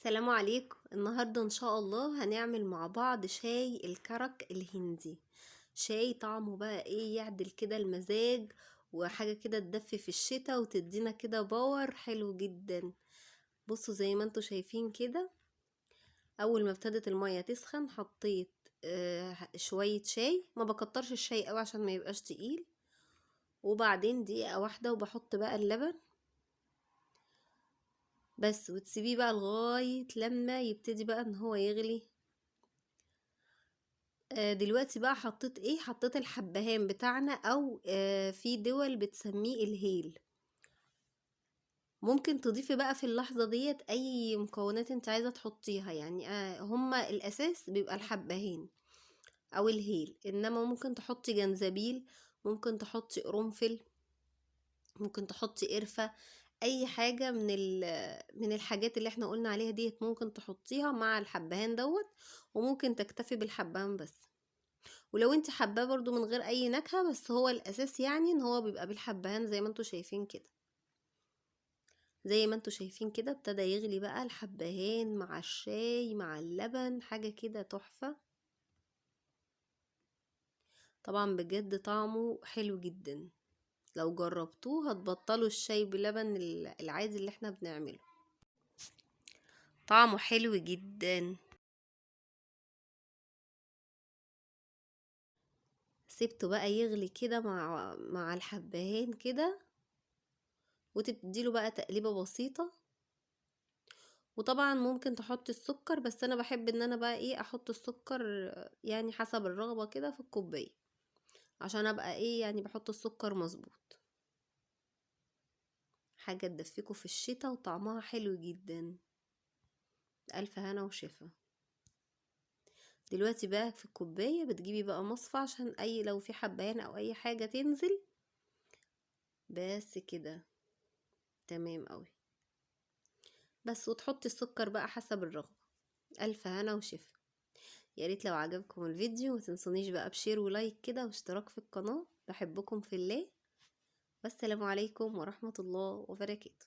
السلام عليكم. النهاردة ان شاء الله هنعمل مع بعض شاي الكرك الهندي. شاي طعمه بقى ايه، يعدل كده المزاج، وحاجة كده تدفي في الشتاء وتدينا كده باور حلو جدا. بصوا زي ما انتوا شايفين كده، اول ما ابتدت المية تسخن حطيت شوية شاي، ما بكترش الشاي قوي عشان ما يبقاش تقيل، وبعدين دقيقة واحدة وبحط بقى اللبن بس، وتسيبيه بقى لغاية لما يبتدي بقى ان هو يغلي. دلوقتي بقى حطيت ايه، حطيت الحبهان بتاعنا، او في دول بتسميه الهيل. ممكن تضيفي بقى في اللحظة ديت اي مكونات انت عايزة تحطيها، يعني هما الاساس بيبقى الحبهان او الهيل، انما ممكن تحطي جنزبيل، ممكن تحطي قرنفل، ممكن تحطي قرفة، اي حاجة من الحاجات اللي احنا قلنا عليها ديت ممكن تحطيها مع الحبهان دوت، وممكن تكتفي بالحبهان بس. ولو انت حباه برضو من غير اي نكهة، بس هو الاساس يعني ان هو بيبقى بالحبهان زي ما انتوا شايفين كده. زي ما انتوا شايفين كده ابتدى يغلي بقى الحبهان مع الشاي مع اللبن، حاجة كده تحفة. طبعا بجد طعمه حلو جدا، لو جربتوه هتبطلوا الشاي بلبن العادي اللي احنا بنعمله. طعمه حلو جدا. سيبته بقى يغلي كده مع الحبهان كده، وتديله بقى تقليبة بسيطة. وطبعا ممكن تحط السكر، بس انا بحب ان انا بقى ايه احط السكر يعني حسب الرغبة كده في الكوباية، عشان ابقى ايه يعني بحط السكر مظبوط. حاجة تدفيكوا في الشتاء وطعمها حلو جدا. الف هنا وشفا. دلوقتي بقى في الكوباية بتجيبي بقى مصفى عشان اي لو في حبهان او اي حاجة تنزل. بس كده تمام قوي. بس وتحطي السكر بقى حسب الرغبة. الف هنا وشفا. يا ريت لو عجبكم الفيديو ما تنسونيش بقى بشير ولايك كده واشتراك في القناة. بحبكم في الله، والسلام عليكم ورحمة الله وبركاته.